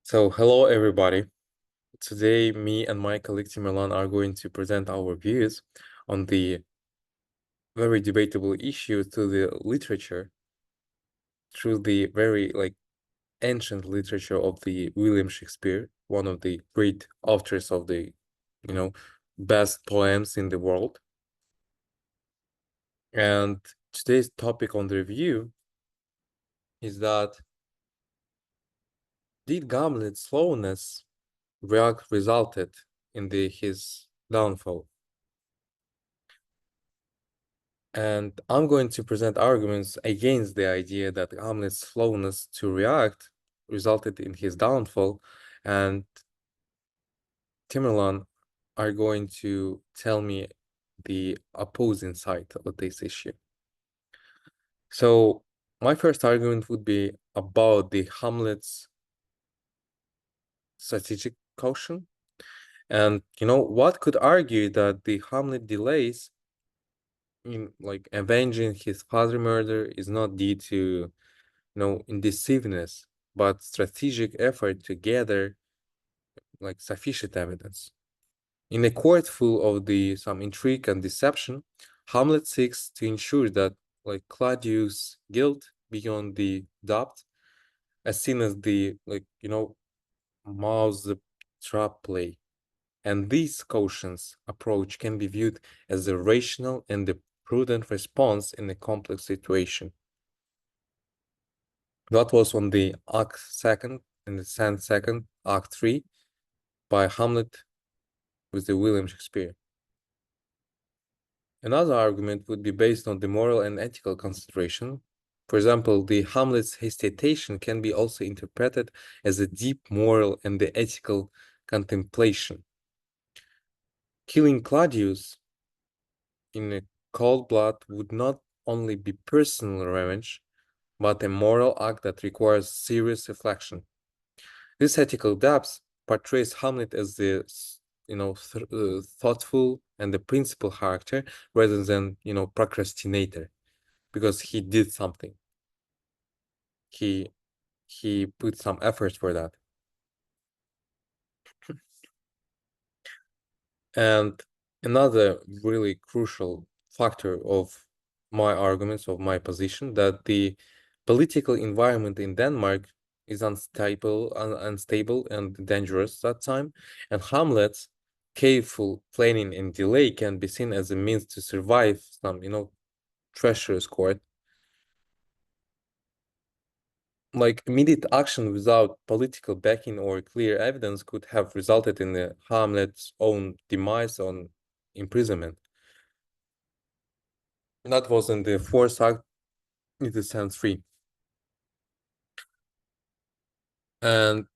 So, hello everybody. Today, me and my colleague Timerlan are going to present our views on the very debatable issue to the literature, through the very ancient literature of the William Shakespeare, one of the great authors of the, you know, best poems in the world. And today's topic on the review is that did Gamlet's slowness resulted in his downfall? And I'm going to present arguments against the idea that Hamlet's slowness to react resulted in his downfall, and Timerlan are going to tell me the opposing side of this issue. So my first argument would be about the Hamlet's strategic caution. And what could argue that the Hamlet delays in avenging his father murder is not due to indecisiveness, but strategic effort to gather sufficient evidence. In a court full of some intrigue and deception, Hamlet seeks to ensure that Claudius' guilt beyond the doubt, as seen as the mouse trap play. And this cautious approach can be viewed as a rational and a prudent response in a complex situation. That was on the Act 2nd, in the Stand 2nd, Act 3, by Hamlet with the William Shakespeare. Another argument would be based on the moral and ethical consideration. For example, the Hamlet's hesitation can be also interpreted as a deep moral and the ethical contemplation. Killing Claudius in a cold blood would not only be personal revenge, but a moral act that requires serious reflection. This ethical depth portrays Hamlet as the thoughtful and the principled character rather than procrastinator, because he did something. He put some effort for that. And another really crucial factor of my arguments, of my position, that the political environment in Denmark is unstable and dangerous that time, and Hamlet's careful planning and delay can be seen as a means to survive some, treacherous court. Immediate action without political backing or clear evidence could have resulted in the Hamlet's own demise on imprisonment. And that was in the fourth act, in the Stand 3. And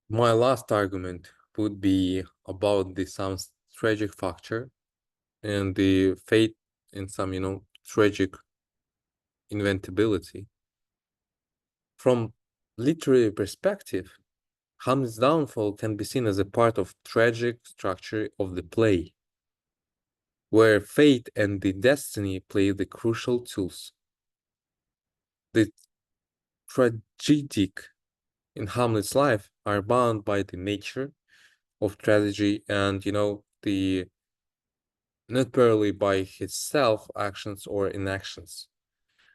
my last argument would be about some tragic factor and the fate in some, tragic inventability. From literary perspective, Hamlet's downfall can be seen as a part of tragic structure of the play, where fate and the destiny play the crucial tools. The tragic in Hamlet's life are bound by the nature of tragedy and the not purely by his self-actions or inactions.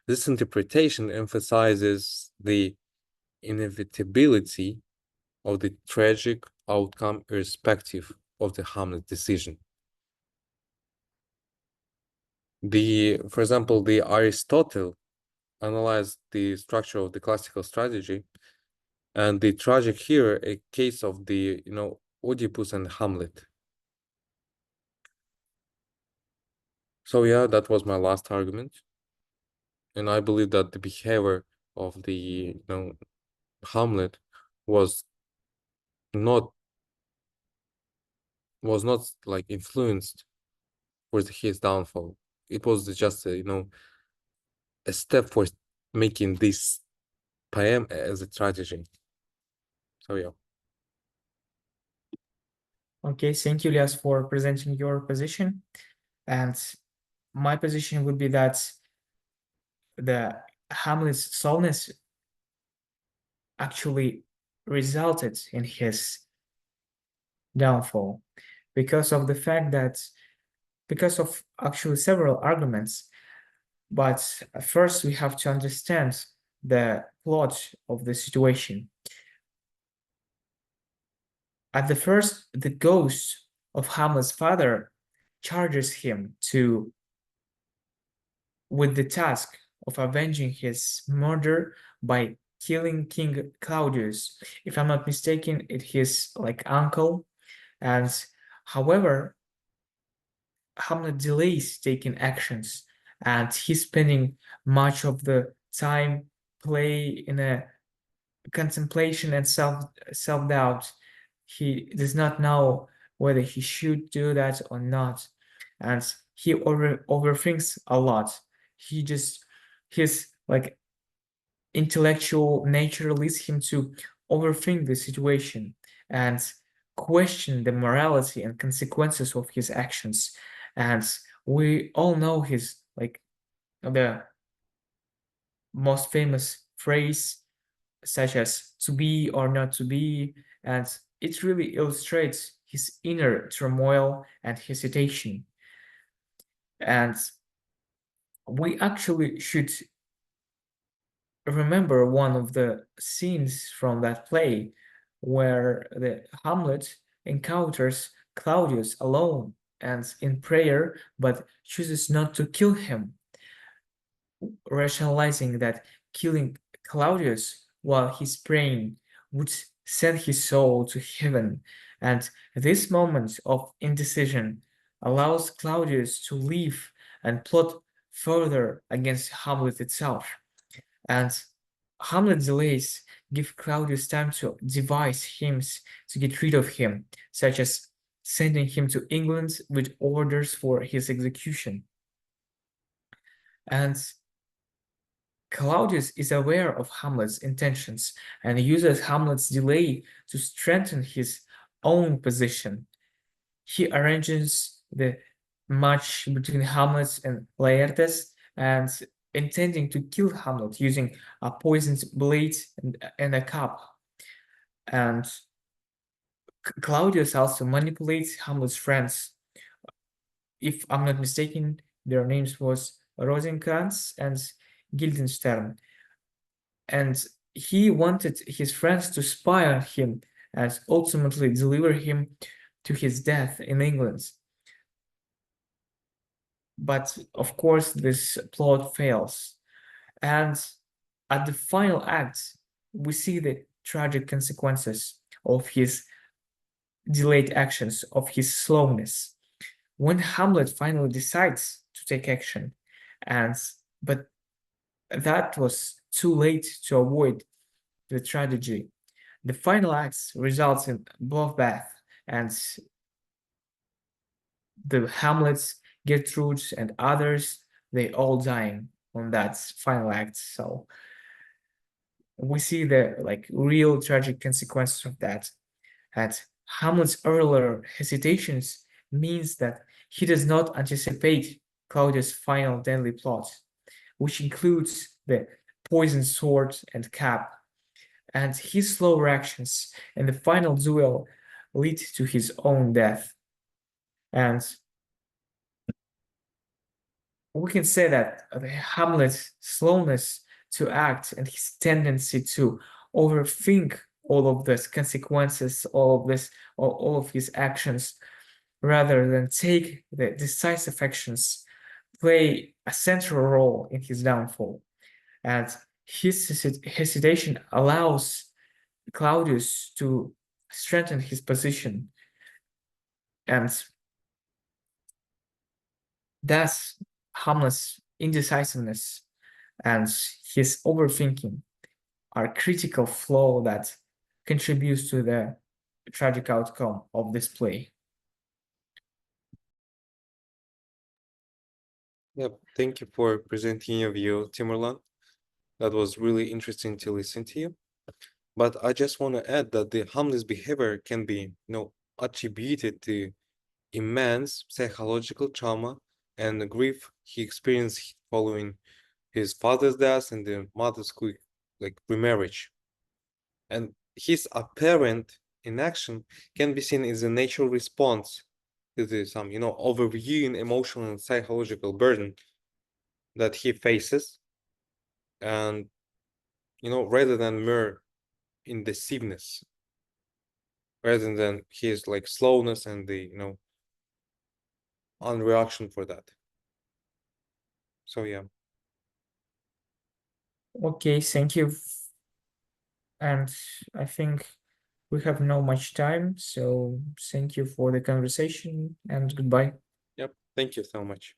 This interpretation emphasizes the inevitability of the tragic outcome irrespective of the Hamlet decision. For example, the Aristotle analyzed the structure of the classical strategy, and the tragic here a case of the Oedipus and Hamlet. So yeah, that was my last argument, and I believe that the behavior of the Hamlet was not influenced with his downfall. It was just a step for making this poem as a tragedy. So yeah. Okay, thank you, Elias, for presenting your position. And my position would be that the Hamlet's slowness actually resulted in his downfall, because of the fact that, because of actually several arguments. But first we have to understand the plot of the situation. At the first, the ghost of Hamlet's father charges him with the task of avenging his murder by killing King Claudius. If I'm not mistaken, it his like uncle. And however, Hamlet delays taking actions, and he's spending much of the time play in a contemplation and self-doubt. He does not know whether he should do that or not, and he overthinks a lot. He just, his like intellectual nature leads him to overthink the situation and question the morality and consequences of his actions. And we all know his like the most famous phrase, such as to be or not to be, and it really illustrates his inner turmoil and hesitation. And we actually should remember one of the scenes from that play where the Hamlet encounters Claudius alone and in prayer, but chooses not to kill him, rationalizing that killing Claudius while he's praying would send his soul to heaven. And this moment of indecision allows Claudius to leave and plot further against Hamlet itself. And Hamlet's delays give Claudius time to devise schemes to get rid of him, such as sending him to England with orders for his execution. And Claudius is aware of Hamlet's intentions and uses Hamlet's delay to strengthen his own position. He arranges the match between Hamlet and Laertes, and intending to kill Hamlet using a poisoned blade and a cup. And Claudius also manipulates Hamlet's friends. If I'm not mistaken, their names was Rosencrantz and Guildenstern. And he wanted his friends to spy on him and ultimately deliver him to his death in England. But of course, this plot fails. And at the final act, we see the tragic consequences of his delayed actions, of his slowness. When Hamlet finally decides to take action, and but that was too late to avoid the tragedy. The final acts results in bloodbath, and the Hamlets, Gertrude, and others, they all dying on that final act. So we see the like real tragic consequences of that. And Hamlet's earlier hesitations means that he does not anticipate Claudius' final deadly plot, which includes the poisoned sword and cap. And his slow reactions in the final duel lead to his own death. And we can say that Hamlet's slowness to act and his tendency to overthink all of this consequences, all of his actions, rather than take the decisive actions, play a central role in his downfall. And his hesitation allows Claudius to strengthen his position, and thus Hamlet's indecisiveness and his overthinking are critical flaw that contributes to the tragic outcome of this play. Yep, thank you for presenting your view, Timurlan. That was really interesting to listen to you. But I just want to add that the Hamlet's behavior can be, attributed to immense psychological trauma and the grief he experienced following his father's death and the mother's quick, remarriage. And his apparent inaction can be seen as a natural response to the some, overviewing emotional and psychological burden that he faces, and rather than mere indecisiveness, rather than his like slowness and the unreaction for that. So yeah. Okay, thank you. And I think we have no much time, so thank you for the conversation and goodbye. Yep. Thank you so much.